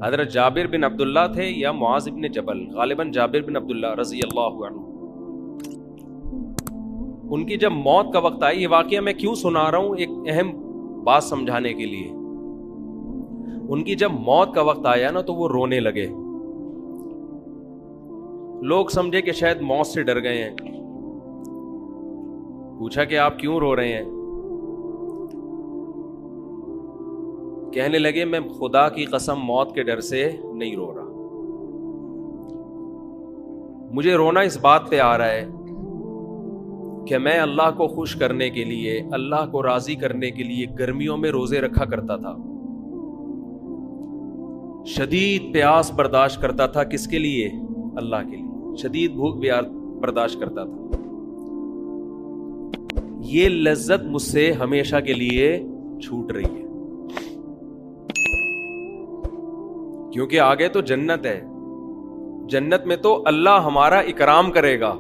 حضرت جابر بن عبداللہ تھے یا معاذ بن جبل، غالباً جابر بن عبداللہ رضی اللہ عنہ، ان کی جب موت کا وقت آئی، یہ واقعہ میں کیوں سنا رہا ہوں، ایک اہم بات سمجھانے کے لیے. ان کی جب موت کا وقت آیا نا تو وہ رونے لگے. لوگ سمجھے کہ شاید موت سے ڈر گئے ہیں. پوچھا کہ آپ کیوں رو رہے ہیں؟ کہنے لگے میں خدا کی قسم موت کے ڈر سے نہیں رو رہا. مجھے رونا اس بات پہ آ رہا ہے کہ میں اللہ کو خوش کرنے کے لیے، اللہ کو راضی کرنے کے لیے گرمیوں میں روزے رکھا کرتا تھا، شدید پیاس برداشت کرتا تھا. کس کے لیے؟ اللہ کے لیے. شدید بھوک بھی برداشت کرتا تھا. یہ لذت مجھ سے ہمیشہ کے لیے چھوٹ رہی ہے، کیونکہ آگے تو جنت ہے. جنت میں تو اللہ ہمارا اکرام کرے گا،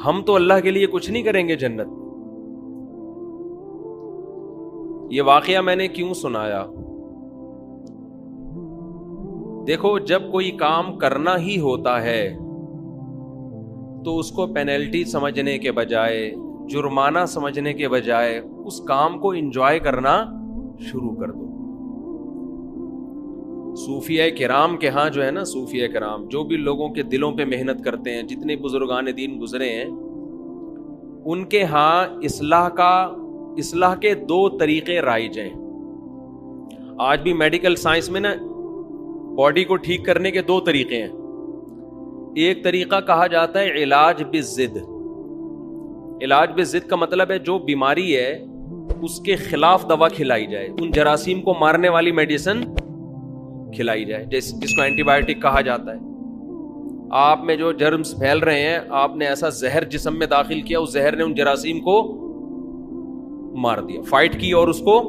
ہم تو اللہ کے لیے کچھ نہیں کریں گے جنت. یہ واقعہ میں نے کیوں سنایا؟ دیکھو، جب کوئی کام کرنا ہی ہوتا ہے تو اس کو پینلٹی سمجھنے کے بجائے، جرمانہ سمجھنے کے بجائے اس کام کو انجوائے کرنا شروع کر دو. صوفیاء کرام کے ہاں جو ہے نا، صوفیاء کرام جو بھی لوگوں کے دلوں پہ محنت کرتے ہیں، جتنے بزرگان دین گزرے ہیں، ان کے ہاں اصلاح کے 2 طریقے رائج ہیں. آج بھی میڈیکل سائنس میں نا باڈی کو ٹھیک کرنے کے 2 طریقے ہیں. ایک طریقہ کہا جاتا ہے علاج بالضد. علاج بالضد کا مطلب ہے جو بیماری ہے اس کے خلاف دوا کھلائی جائے، ان جراثیم کو مارنے والی میڈیسن کھلائی جائے، جس کو اینٹی بایوٹک کہا جاتا ہے. آپ میں جو جرمز پھیل رہے ہیں، آپ نے ایسا زہر جسم میں داخل کیا، اس زہر نے ان جراثیم کو مار دیا، فائٹ کی اور اس کو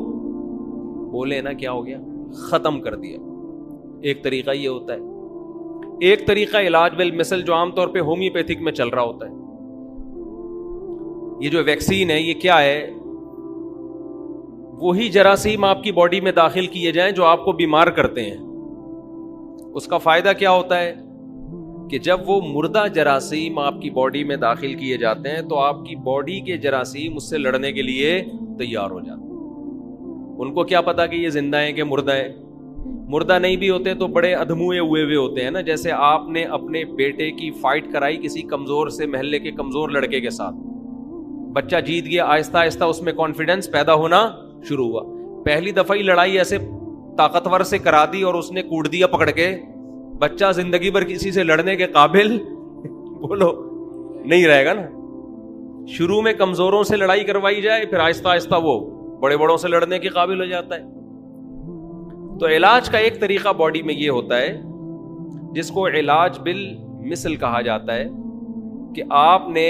بولے نا کیا ہو گیا، ختم کر دیا. ایک طریقہ یہ ہوتا ہے. ایک طریقہ علاج بالمثل جو عام طور پہ ہومیوپیتھک میں چل رہا ہوتا ہے. یہ جو ویکسین ہے، یہ کیا ہے؟ وہی جراثیم آپ کی باڈی میں داخل کیے جائیں جو آپ کو بیمار کرتے ہیں. اس کا فائدہ کیا ہوتا ہے کہ جب وہ مردہ جراثیم آپ کی باڈی میں داخل کیے جاتے ہیں تو آپ کی باڈی کے جراثیم اس سے لڑنے کے لیے تیار ہو جاتے ہیں. ان کو کیا پتا کہ یہ زندہ ہیں کہ مردہ ہیں؟ مردہ نہیں بھی ہوتے تو بڑے ادھموئے ہوئے ہوتے ہیں نا. جیسے آپ نے اپنے بیٹے کی فائٹ کرائی کسی کمزور سے، محلے کے کمزور لڑکے کے ساتھ، بچہ جیت گیا، آہستہ آہستہ اس میں کانفیڈنس پیدا ہونا شروع ہوا. پہلی دفعہ ہی لڑائی ایسے طاقتور سے کرا دی اور اس نے کوٹ دیا پکڑ کے، بچہ زندگی بھر کسی سے لڑنے کے قابل بولو نہیں رہے گا نا. شروع میں کمزوروں سے لڑائی کروائی جائے، پھر آہستہ آہستہ وہ بڑے بڑوں سے لڑنے کے قابل ہو جاتا ہے. تو علاج کا ایک طریقہ باڈی میں یہ ہوتا ہے جس کو علاج بالمثل کہا جاتا ہے کہ آپ نے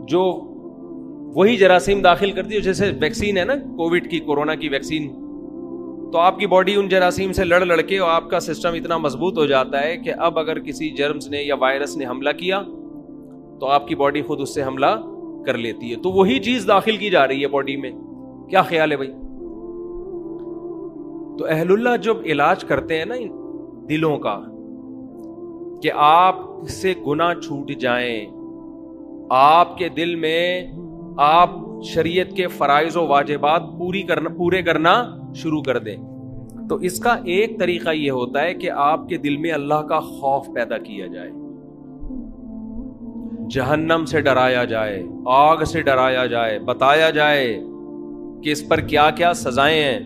جو وہی جراثیم داخل کر دی، جیسے ویکسین ہے نا، کووڈ کی، کورونا کی ویکسین، تو آپ کی باڈی ان جراثیم سے لڑ کے اور آپ کا سسٹم اتنا مضبوط ہو جاتا ہے کہ اب اگر کسی جرمز نے یا وائرس نے حملہ کیا تو آپ کی باڈی خود اس سے حملہ کر لیتی ہے. تو وہی چیز داخل کی جا رہی ہے باڈی میں. کیا خیال ہے بھائی؟ تو اہل اللہ جب علاج کرتے ہیں نا دلوں کا کہ آپ سے گناہ چھوٹ جائیں، آپ کے دل میں آپ شریعت کے فرائض و واجبات پورے کرنا شروع کر دیں، تو اس کا ایک طریقہ یہ ہوتا ہے کہ آپ کے دل میں اللہ کا خوف پیدا کیا جائے، جہنم سے ڈرایا جائے، آگ سے ڈرایا جائے، بتایا جائے کہ اس پر کیا کیا سزائیں ہیں.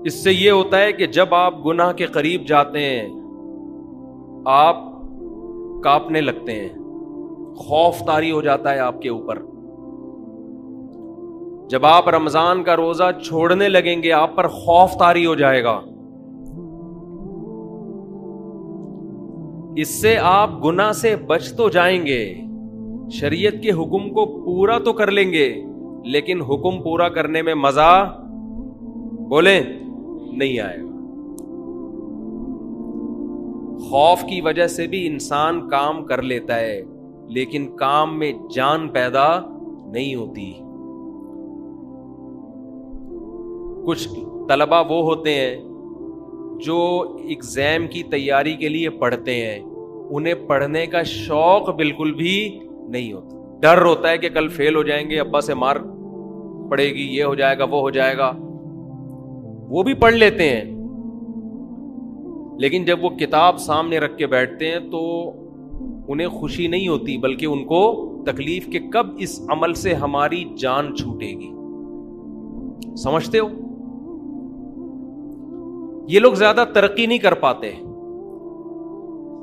اس سے یہ ہوتا ہے کہ جب آپ گناہ کے قریب جاتے ہیں آپ کانپنے لگتے ہیں، خوف طاری ہو جاتا ہے آپ کے اوپر. جب آپ رمضان کا روزہ چھوڑنے لگیں گے آپ پر خوف طاری ہو جائے گا. اس سے آپ گناہ سے بچ تو جائیں گے، شریعت کے حکم کو پورا تو کر لیں گے، لیکن حکم پورا کرنے میں مزہ بولیں نہیں آئے گا. خوف کی وجہ سے بھی انسان کام کر لیتا ہے لیکن کام میں جان پیدا نہیں ہوتی. کچھ طلبہ وہ ہوتے ہیں جو ایگزام کی تیاری کے لیے پڑھتے ہیں، انہیں پڑھنے کا شوق بالکل بھی نہیں ہوتا، ڈر ہوتا ہے کہ کل فیل ہو جائیں گے، ابا سے مار پڑے گی، یہ ہو جائے گا وہ ہو جائے گا۔ وہ بھی پڑھ لیتے ہیں، لیکن جب وہ کتاب سامنے رکھ کے بیٹھتے ہیں تو انہیں خوشی نہیں ہوتی، بلکہ ان کو تکلیف کہ کب اس عمل سے ہماری جان چھوٹے گی۔ سمجھتے ہو؟ یہ لوگ زیادہ ترقی نہیں کر پاتے،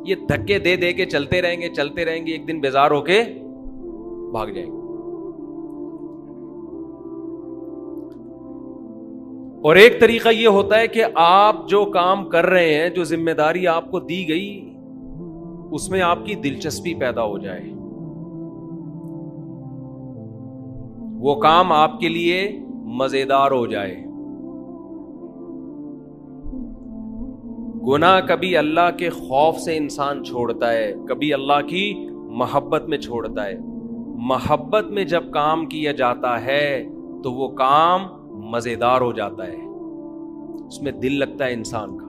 یہ دھکے دے دے کے چلتے رہیں گے، ایک دن بیزار ہو کے بھاگ جائیں گے۔ اور ایک طریقہ یہ ہوتا ہے کہ آپ جو کام کر رہے ہیں، جو ذمہ داری آپ کو دی گئی، اس میں آپ کی دلچسپی پیدا ہو جائے، وہ کام آپ کے لیے مزیدار ہو جائے۔ گناہ کبھی اللہ کے خوف سے انسان چھوڑتا ہے، کبھی اللہ کی محبت میں چھوڑتا ہے۔ محبت میں جب کام کیا جاتا ہے تو وہ کام مزیدار ہو جاتا ہے، اس میں دل لگتا ہے انسان کا۔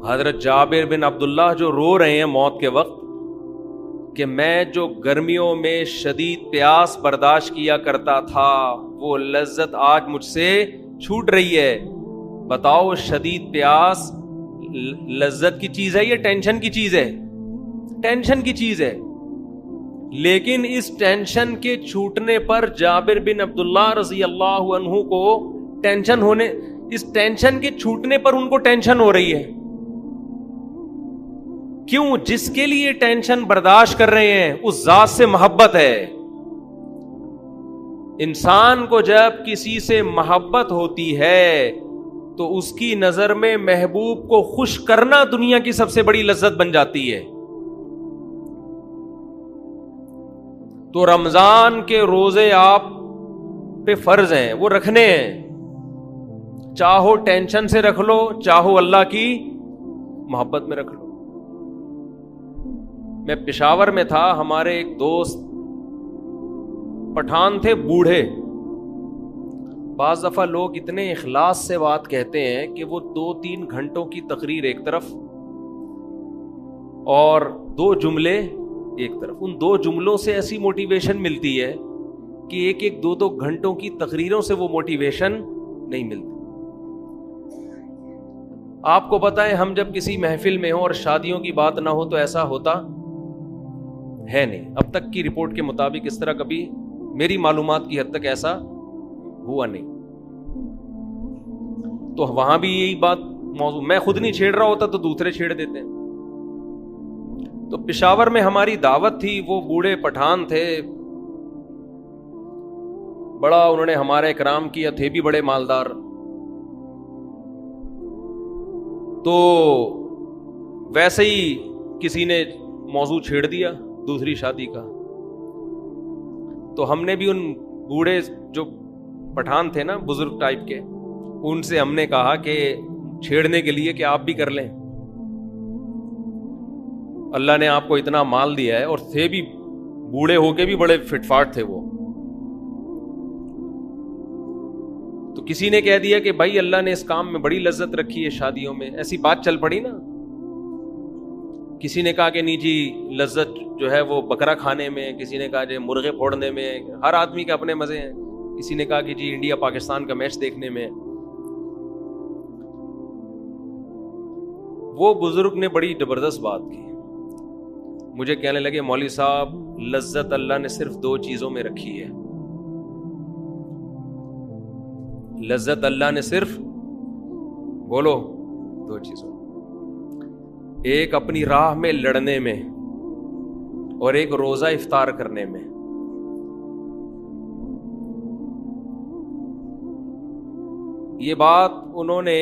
حضرت جابر بن عبداللہ جو رو رہے ہیں موت کے وقت کہ میں جو گرمیوں میں شدید پیاس برداشت کیا کرتا تھا، وہ لذت آج مجھ سے چھوٹ رہی ہے۔ بتاؤ، شدید پیاس لذت کی چیز ہے یا ٹینشن کی چیز ہے؟ ٹینشن کی چیز ہے۔ لیکن اس ٹینشن کے چھوٹنے پر جابر بن عبداللہ رضی اللہ عنہ کو اس ٹینشن کے چھوٹنے پر ان کو ٹینشن ہو رہی ہے۔ کیوں؟ جس کے لیے ٹینشن برداشت کر رہے ہیں اس ذات سے محبت ہے۔ انسان کو جب کسی سے محبت ہوتی ہے تو اس کی نظر میں محبوب کو خوش کرنا دنیا کی سب سے بڑی لذت بن جاتی ہے۔ تو رمضان کے روزے آپ پہ فرض ہیں، وہ رکھنے ہیں، چاہو ٹینشن سے رکھ لو، چاہو اللہ کی محبت میں رکھ لو۔ میں پشاور میں تھا، ہمارے ایک دوست پٹھان تھے، بوڑھے۔ بعض دفعہ لوگ اتنے اخلاص سے بات کہتے ہیں کہ وہ 2-3 گھنٹوں کی تقریر ایک طرف اور 2 جملے ایک طرف، ان 2 جملوں سے ایسی موٹیویشن ملتی ہے کہ 1-2 گھنٹوں کی تقریروں سے وہ موٹیویشن نہیں ملتی۔ آپ کو پتہ ہے، ہم جب کسی محفل میں ہوں اور شادیوں کی بات نہ ہو تو ایسا ہوتا ہے نہیں۔ اب تک کی رپورٹ کے مطابق اس طرح کبھی میری معلومات کی حد تک ایسا ہوا نہیں۔ تو وہاں بھی یہی بات موضوع، میں خود نہیں چھیڑ رہا ہوتا تو دوسرے چھیڑ دیتے ہیں۔ تو پشاور میں ہماری دعوت تھی، وہ بوڑھے پٹھان تھے، بڑا انہوں نے ہمارا اکرام کیا، تھے بھی بڑے مالدار۔ تو ویسے ہی کسی نے موضوع چھیڑ دیا دوسری شادی کا، تو ہم نے بھی ان بوڑھے جو پٹھان تھے نا، بزرگ ٹائپ کے، ان سے ہم نے کہا کہ چھیڑنے کے لیے کہ آپ بھی کر لیں، اللہ نے آپ کو اتنا مال دیا ہے، اور تھے بھی بوڑھے ہو کے بھی بڑے فٹ فاٹ تھے وہ۔ تو کسی نے کہہ دیا کہ بھائی اللہ نے اس کام میں بڑی لذت رکھی ہے شادیوں میں، ایسی بات چل پڑی نا۔ کسی نے کہا کہ نہیں جی لذت جو ہے وہ بکرا کھانے میں، کسی نے کہا جی مرغے پھوڑنے میں، ہر آدمی کے اپنے مزے ہیں۔ کسی نے کہا کہ جی انڈیا پاکستان کا میچ دیکھنے میں۔ وہ بزرگ نے بڑی زبردست بات کی، مجھے کہنے لگے مولوی صاحب لذت اللہ نے صرف 2 چیزوں میں رکھی ہے، لذت اللہ نے صرف، بولو، 2 چیزوں، ایک اپنی راہ میں لڑنے میں اور ایک روزہ افطار کرنے میں۔ یہ بات انہوں نے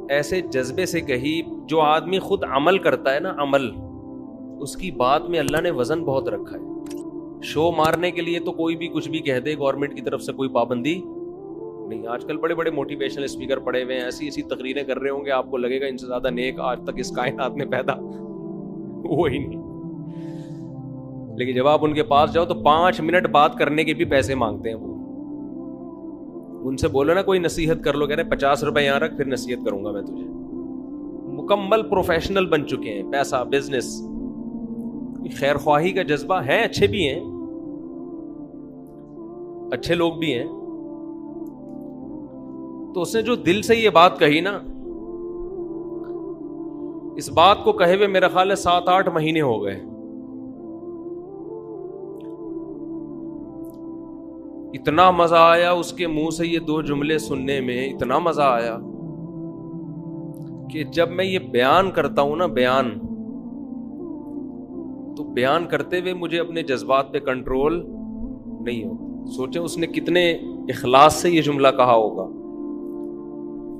ایسے جذبے سے کہی، جو آدمی خود عمل کرتا ہے نا، عمل، اس کی بات میں اللہ نے وزن بہت رکھا ہے۔ شو مارنے کے لیے تو کوئی بھی کچھ بھی کہہ دے، گورنمنٹ کی طرف سے کوئی پابندی نہیں۔ آج کل بڑے بڑے موٹیویشنل اسپیکر پڑے ہوئے ہیں، ایسی تقریریں کر رہے ہوں گے، آپ کو لگے گا ان سے زیادہ نیک آج تک اس کائنات میں پیدا وہی نہیں۔ لیکن جب آپ ان کے پاس جاؤ تو 5 منٹ بات کرنے کے بھی پیسے مانگتے ہیں وہ۔ ان سے بولو نا کوئی نصیحت کر لو، کہہ رہے 50 روپے یہاں رکھ پھر نصیحت کروں گا میں تجھے. مکمل پروفیشنل بن چکے ہیں، پیسہ، بزنس، خیر خواہی کا جذبہ ہے، اچھے بھی ہیں، اچھے لوگ بھی ہیں. تو اس نے جو دل سے یہ بات کہی نا، اس بات کو کہے ہوئے میرا خیال ہے 7-8 مہینے ہو گئے. اتنا مزہ آیا اس کے منہ سے یہ 2 جملے سننے میں، اتنا مزہ آیا کہ جب میں یہ بیان کرتا ہوں نا، تو بیان کرتے ہوئے مجھے اپنے جذبات پہ کنٹرول نہیں ہو. سوچیں اس نے کتنے اخلاص سے یہ جملہ کہا ہوگا.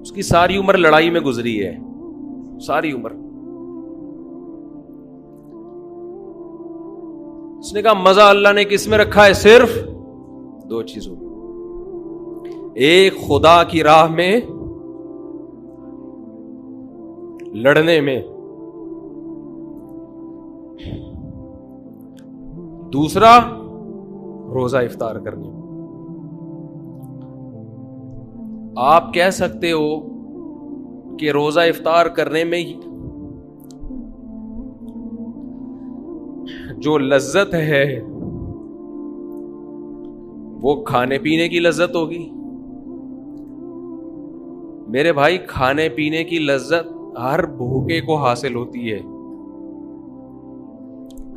اس کی ساری عمر لڑائی میں گزری ہے، ساری عمر. اس نے کہا مزہ اللہ نے کس میں رکھا ہے؟ صرف 2 چیزوں میں. ایک خدا کی راہ میں لڑنے میں، دوسرا روزہ افطار کرنے میں. آپ کہہ سکتے ہو کہ روزہ افطار کرنے میں جو لذت ہے وہ کھانے پینے کی لذت ہوگی. میرے بھائی، کھانے پینے کی لذت ہر بھوکے کو حاصل ہوتی ہے.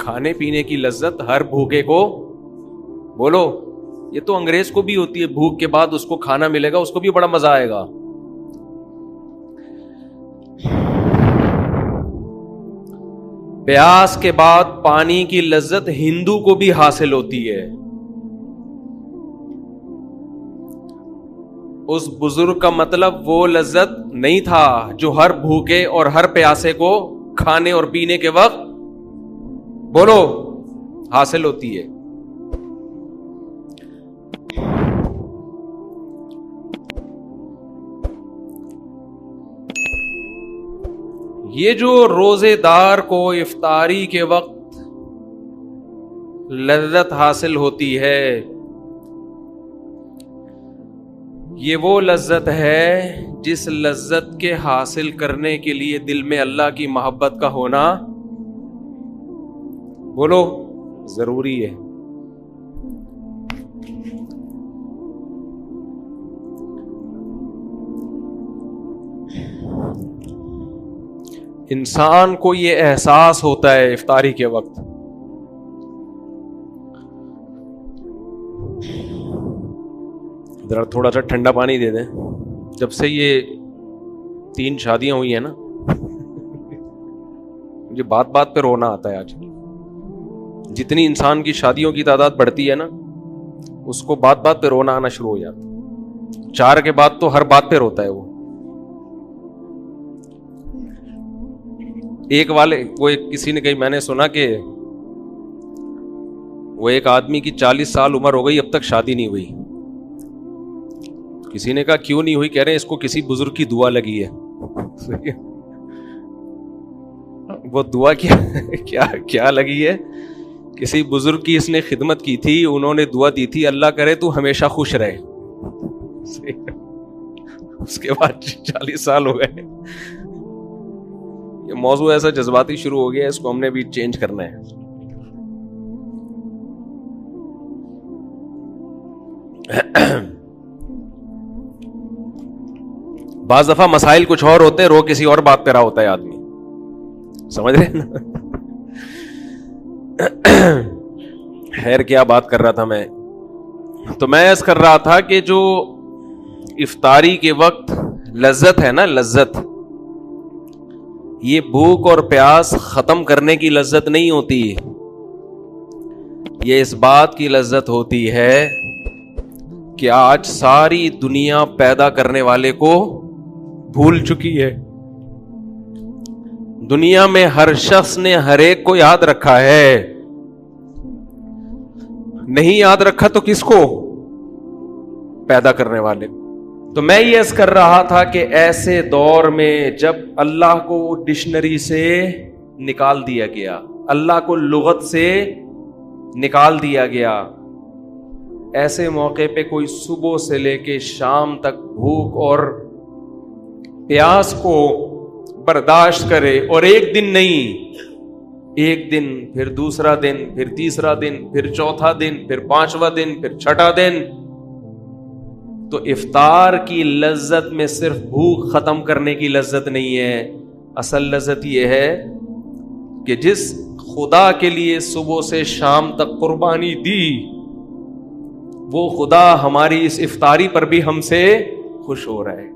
کھانے پینے کی لذت ہر بھوکے کو، بولو، یہ تو انگریز کو بھی ہوتی ہے. بھوک کے بعد اس کو کھانا ملے گا، اس کو بھی بڑا مزہ آئے گا. پیاس کے بعد پانی کی لذت ہندو کو بھی حاصل ہوتی ہے. اس بزرگ کا مطلب وہ لذت نہیں تھا جو ہر بھوکے اور ہر پیاسے کو کھانے اور پینے کے وقت، بولو، حاصل ہوتی ہے. یہ جو روزے دار کو افطاری کے وقت لذت حاصل ہوتی ہے، یہ وہ لذت ہے جس لذت کے حاصل کرنے کے لیے دل میں اللہ کی محبت کا ہونا، بولو، ضروری ہے. انسان کو یہ احساس ہوتا ہے افطاری کے وقت، ذرا تھوڑا سا ٹھنڈا پانی دے دیں. جب سے یہ 3 شادیاں ہوئی ہیں نا، مجھے بات بات پہ رونا آتا ہے. آج جتنی انسان کی شادیوں کی تعداد بڑھتی ہے نا، اس کو بات بات پہ رونا آنا شروع ہو جاتا. 4 کے بعد تو ہر بات پہ روتا ہے وہ. کسی نے کہی، میں نے سنا کہ وہ ایک آدمی کی 40 سال عمر ہو گئی، اب تک شادی نہیں ہوئی. کسی نے کہا کیوں نہیں ہوئی؟ کہہ رہے ہیں اس کو کسی بزرگ کی دعا لگی ہے. وہ دعا کیا لگی ہے؟ کسی بزرگ کی اس نے خدمت کی تھی، انہوں نے دعا دی تھی اللہ کرے تو ہمیشہ خوش رہے. اس کے بعد 40 سال ہو گئے. یہ موضوع ایسا جذباتی شروع ہو گیا، اس کو ہم نے بھی چینج کرنا ہے. بعض دفعہ مسائل کچھ اور ہوتے ہیں، رو کسی اور بات پہ رہا ہوتا ہے آدمی، سمجھ رہے ہیں نا. خیر، کیا بات کر رہا تھا میں؟ تو میں عرض کر رہا تھا کہ جو افطاری کے وقت لذت ہے نا، لذت، یہ بھوک اور پیاس ختم کرنے کی لذت نہیں ہوتی. یہ اس بات کی لذت ہوتی ہے کہ آج ساری دنیا پیدا کرنے والے کو بھول چکی ہے. دنیا میں ہر شخص نے ہر ایک کو یاد رکھا ہے، نہیں یاد رکھا تو کس کو؟ پیدا کرنے والے. تو میں یہ عرض کر رہا تھا کہ ایسے دور میں جب اللہ کو ڈکشنری سے نکال دیا گیا، اللہ کو لغت سے نکال دیا گیا، ایسے موقع پہ کوئی صبح سے لے کے شام تک بھوک اور پیاس کو برداشت کرے، اور ایک دن نہیں، ایک دن، پھر دوسرا دن، پھر تیسرا دن، پھر چوتھا دن، پھر پانچواں دن، پھر چھٹا دن، تو افطار کی لذت میں صرف بھوک ختم کرنے کی لذت نہیں ہے، اصل لذت یہ ہے کہ جس خدا کے لیے صبح سے شام تک قربانی دی، وہ خدا ہماری اس افطاری پر بھی ہم سے خوش ہو رہا ہے۔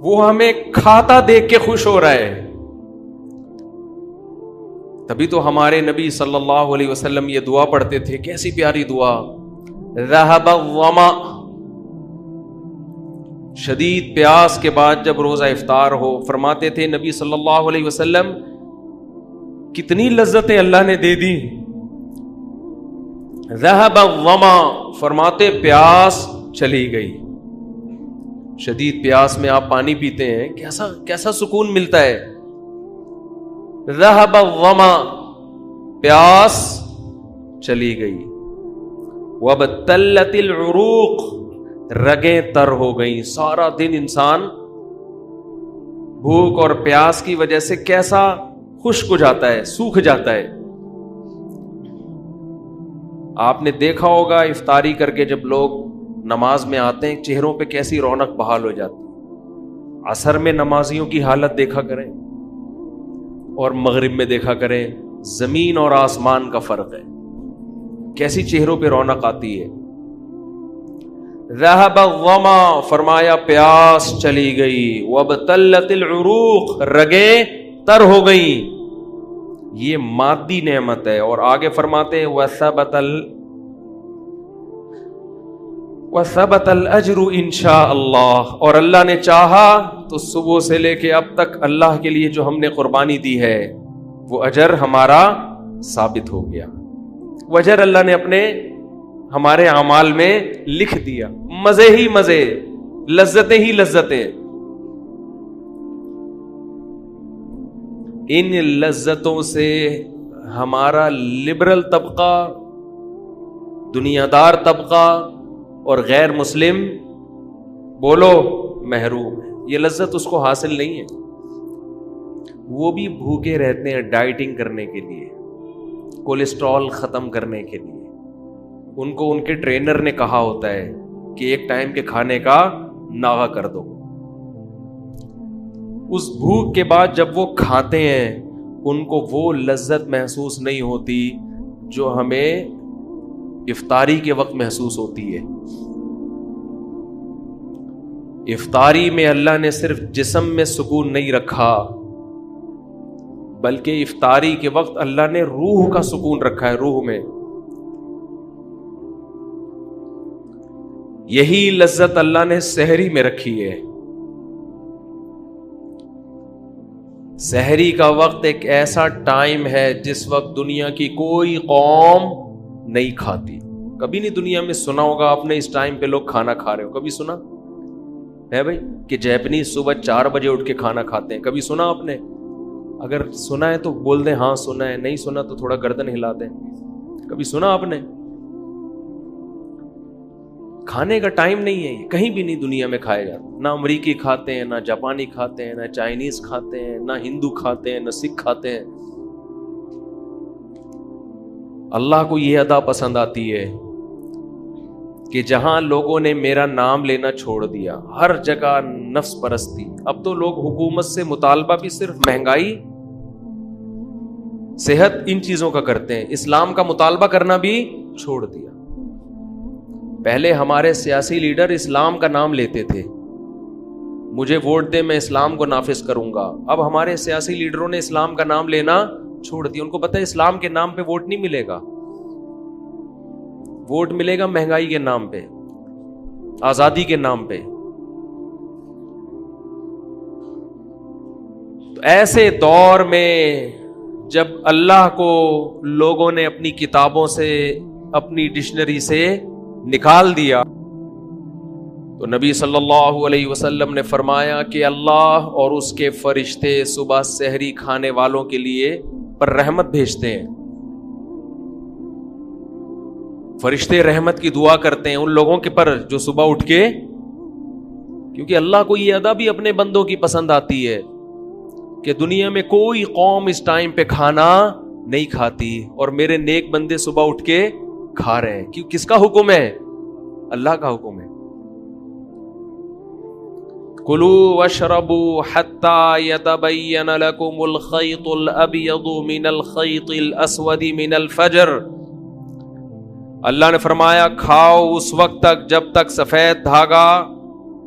وہ ہمیں کھاتا دیکھ کے خوش ہو رہا ہے۔ تبھی تو ہمارے نبی صلی اللہ علیہ وسلم یہ دعا پڑھتے تھے، کیسی پیاری دعا، ذہب الظما، شدید پیاس کے بعد جب روزہ افطار ہو، فرماتے تھے نبی صلی اللہ علیہ وسلم، کتنی لذتیں اللہ نے دے دی، ذہب الظما، فرماتے پیاس چلی گئی۔ شدید پیاس میں آپ پانی پیتے ہیں، کیسا سکون ملتا ہے، ذہب الظما، پیاس چلی گئی، وابتلت العروق، رگیں تر ہو گئیں۔ سارا دن انسان بھوک اور پیاس کی وجہ سے کیسا خشک ہو جاتا ہے، سوکھ جاتا ہے۔ آپ نے دیکھا ہوگا افطاری کر کے جب لوگ نماز میں آتے ہیں، چہروں پہ کیسی رونق بحال ہو جاتی۔ عصر میں نمازیوں کی حالت دیکھا کریں اور مغرب میں دیکھا کریں، زمین اور آسمان کا فرق ہے، کیسی چہروں پہ رونق آتی ہے۔ ذہب الظما، فرمایا پیاس چلی گئی، وابتلت العروق، رگیں تر ہو گئیں۔ یہ مادی نعمت ہے، اور آگے فرماتے ہیں وثبت الاجر انشاء اللہ، اور اللہ نے چاہا تو صبح سے لے کے اب تک اللہ کے لیے جو ہم نے قربانی دی ہے وہ اجر ہمارا ثابت ہو گیا، وہ اجر اللہ نے اپنے ہمارے اعمال میں لکھ دیا۔ مزے ہی مزے، لذتیں ہی لذتیں۔ ان لذتوں سے ہمارا لبرل طبقہ، دنیا دار طبقہ اور غیر مسلم بولو محروم ہے۔ یہ لذت اس کو حاصل نہیں ہے۔ وہ بھی بھوکے رہتے ہیں ڈائٹنگ کرنے کے لیے، کولیسٹرول ختم کرنے کے لیے۔ ان کو ان کے ٹرینر نے کہا ہوتا ہے کہ ایک ٹائم کے کھانے کا ناغہ کر دو۔ اس بھوک کے بعد جب وہ کھاتے ہیں، ان کو وہ لذت محسوس نہیں ہوتی جو ہمیں افطاری کے وقت محسوس ہوتی ہے۔ افطاری میں اللہ نے صرف جسم میں سکون نہیں رکھا، بلکہ افطاری کے وقت اللہ نے روح کا سکون رکھا ہے، روح میں۔ یہی لذت اللہ نے سحری میں رکھی ہے۔ سحری کا وقت ایک ایسا ٹائم ہے جس وقت دنیا کی کوئی قوم نہیں کھاتی۔ کبھی نہیں دنیا میں سنا ہوگا آپ نے اس ٹائم پہ لوگ کھانا کھا رہے ہو، کبھی سنا ہے بھائی کہ جیپنیز صبح 4 بجے اٹھ کے کھانا کھاتے ہیں؟ کبھی سنا آپ نے؟ اگر سنا ہے تو بول دیں ہاں سنا ہے، نہیں سنا تو تھوڑا گردن ہلا دیں۔ کبھی سنا آپ نے؟ کھانے کا ٹائم نہیں ہے، کہیں بھی نہیں دنیا میں کھائے جاتا۔ نہ امریکی کھاتے ہیں، نہ جاپانی کھاتے ہیں، نہ چائنیز کھاتے ہیں، نہ ہندو کھاتے ہیں، نہ سکھ کھاتے ہیں۔ اللہ کو یہ ادا پسند آتی ہے کہ جہاں لوگوں نے میرا نام لینا چھوڑ دیا، ہر جگہ نفس پرستی۔ اب تو لوگ حکومت سے مطالبہ بھی صرف مہنگائی، صحت، ان چیزوں کا کرتے ہیں، اسلام کا مطالبہ کرنا بھی چھوڑ دیا۔ پہلے ہمارے سیاسی لیڈر اسلام کا نام لیتے تھے، مجھے ووٹ دے میں اسلام کو نافذ کروں گا۔ اب ہمارے سیاسی لیڈروں نے اسلام کا نام لینا چھوڑ دیا۔ ان کو پتہ ہے اسلام کے نام پہ ووٹ نہیں ملے گا، ووٹ ملے گا مہنگائی کے نام پہ، آزادی کے نام پہ۔ تو ایسے دور میں جب اللہ کو لوگوں نے اپنی کتابوں سے، اپنی ڈکشنری سے نکال دیا، تو نبی صلی اللہ علیہ وسلم نے فرمایا کہ اللہ اور اس کے فرشتے صبح سحری کھانے والوں کے لیے پر رحمت بھیجتے ہیں. فرشتے رحمت کی دعا کرتے ہیں ان لوگوں کے پر جو صبح اٹھ کے, کیونکہ اللہ کو یہ ادا بھی اپنے بندوں کی پسند آتی ہے کہ دنیا میں کوئی قوم اس ٹائم پہ کھانا نہیں کھاتی اور میرے نیک بندے صبح اٹھ کے کھا رہے ہیں. کیوں؟ کس کا حکم ہے؟ اللہ کا حکم ہے. کلوا واشربوا حتى يتبين لكم الخيط الابيض من الخيط الاسود من الفجر. اللہ نے فرمایا کھاؤ اس وقت تک جب تک سفید دھاگا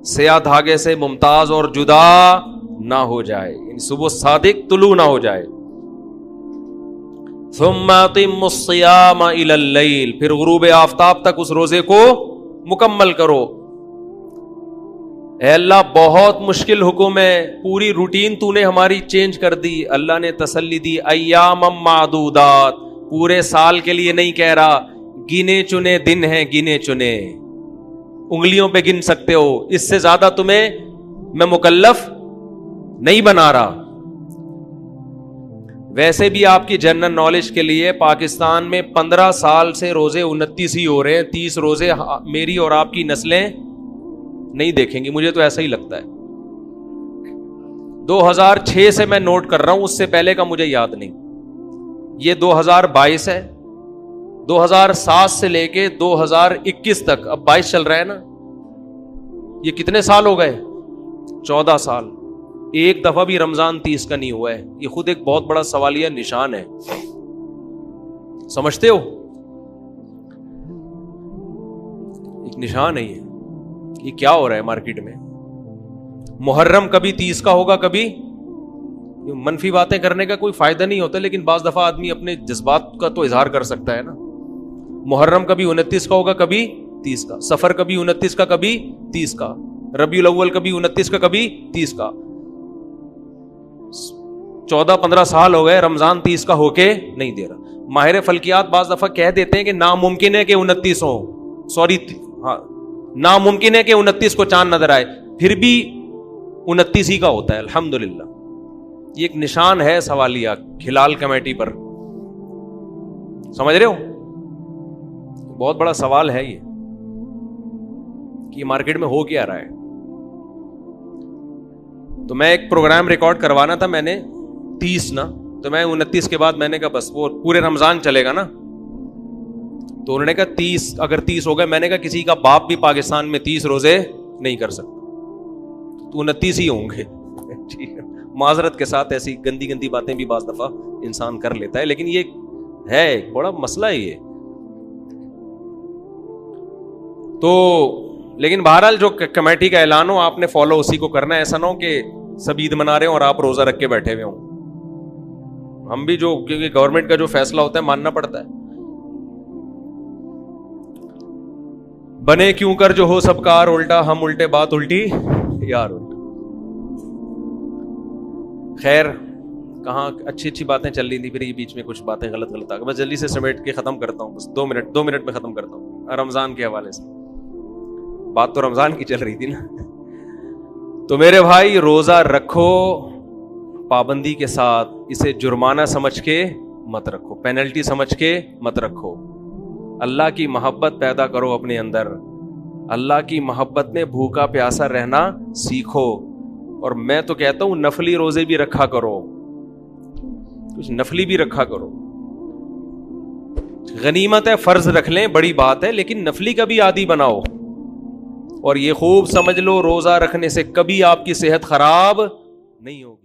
سیاہ دھاگے سے ممتاز اور جدا نہ ہو جائے, صبح صادق طلوع نہ ہو جائے. ثم اتموا الصيام الى الليل, پھر غروب آفتاب تک اس روزے کو مکمل کرو. اے اللہ بہت مشکل حکم ہے, پوری روٹین تو نے ہماری چینج کر دی. اللہ نے تسلی دی ایام معدودات, پورے سال کے لیے نہیں کہہ رہا, گنے چنے دن ہیں, گنے چنے انگلیوں پہ گن سکتے ہو, اس سے زیادہ تمہیں میں مکلف نہیں بنا رہا. ویسے بھی آپ کی جنرل نالج کے لیے پاکستان میں 15 سال سے روزے 29 ہی ہو رہے ہیں. 30 روزے میری اور آپ کی نسلیں نہیں دیکھیں گی, مجھے تو ایسا ہی لگتا ہے. 2006 سے میں نوٹ کر رہا ہوں, اس سے پہلے کا مجھے یاد نہیں. یہ 2022 ہے, 2007 سے لے کے 2021 تک, اب 22 چل رہا ہے نا, یہ کتنے سال ہو گئے؟ 14 سال. ایک دفعہ بھی رمضان 30 کا نہیں ہوا ہے. یہ خود ایک بہت بڑا سوالیہ نشان ہے, سمجھتے ہو؟ ایک نشان ہے یہ کیا ہو رہا ہے مارکیٹ میں. محرم کبھی 30 کا ہوگا, کبھی منفی باتیں کرنے کا کوئی فائدہ نہیں ہوتا, لیکن بعض دفعہ آدمی اپنے جذبات کا تو اظہار کر سکتا ہے نا. محرم کبھی 29 کا ہوگا, کبھی 30 کا. سفر کبھی 29 کا, کبھی 30 کا. ربیع الاول کبھی 29 کا, کبھی 30 کا. 14-15 سال ہو گئے, رمضان 30 کا ہو کے نہیں دے رہا. ماہر فلکیات بعض دفعہ کہہ دیتے ہیں کہ ناممکن ہے کہ 29 ہو, سوری ہاں ناممکن ہے کہ 29 کو چاند نظر آئے, پھر بھی 29 ہی کا ہوتا ہے الحمدللہ. یہ ایک نشان ہے سوالیہ ہلال کمیٹی پر, سمجھ رہے ہو؟ بہت بڑا سوال ہے یہ کہ یہ مارکیٹ میں ہو کیا رہا ہے. تو میں ایک پروگرام ریکارڈ کروانا تھا میں نے 30 نا, تو میں 29 کے بعد میں نے کہا بس وہ پورے رمضان چلے گا نا, تو انہوں نے کہا 30 اگر 30 ہو گئے. میں نے کہا کسی کا باپ بھی پاکستان میں 30 روزے نہیں کر سکتا, تو 29 ہی ہوں گے. ٹھیک ہے, معذرت کے ساتھ ایسی گندی گندی باتیں بھی بعض دفعہ انسان کر لیتا ہے, لیکن یہ ہے ایک بڑا مسئلہ ہے یہ. تو لیکن بہرحال جو کمیٹی کا اعلان ہو آپ نے فالو اسی کو کرنا ہے. ایسا نہ ہو کہ سب عید منا رہے ہوں اور آپ روزہ رکھ کے بیٹھے ہوئے ہوں. ہم بھی جو, کیونکہ گورنمنٹ کا جو فیصلہ ہوتا ہے ماننا پڑتا ہے. بنے کیوں کر جو ہو سب کار الٹا, ہم الٹے بات الٹی یار الٹا. خیر کہاں اچھی اچھی باتیں چل رہی تھی, پھر یہ بیچ میں کچھ باتیں غلط غلط آ گئی. بس جلدی سے سمیٹ کے ختم کرتا ہوں, بس 2 منٹ میں ختم کرتا ہوں. رمضان کے حوالے سے بات تو رمضان کی چل رہی تھی نا. تو میرے بھائی روزہ رکھو پابندی کے ساتھ, اسے جرمانہ سمجھ کے مت رکھو, پینلٹی سمجھ کے مت رکھو. اللہ کی محبت پیدا کرو اپنے اندر, اللہ کی محبت میں بھوکا پیاسا رہنا سیکھو. اور میں تو کہتا ہوں نفلی روزے بھی رکھا کرو, کچھ نفلی بھی رکھا کرو. غنیمت ہے, فرض رکھ لیں بڑی بات ہے, لیکن نفلی کا بھی عادی بناؤ. اور یہ خوب سمجھ لو روزہ رکھنے سے کبھی آپ کی صحت خراب نہیں ہوگی.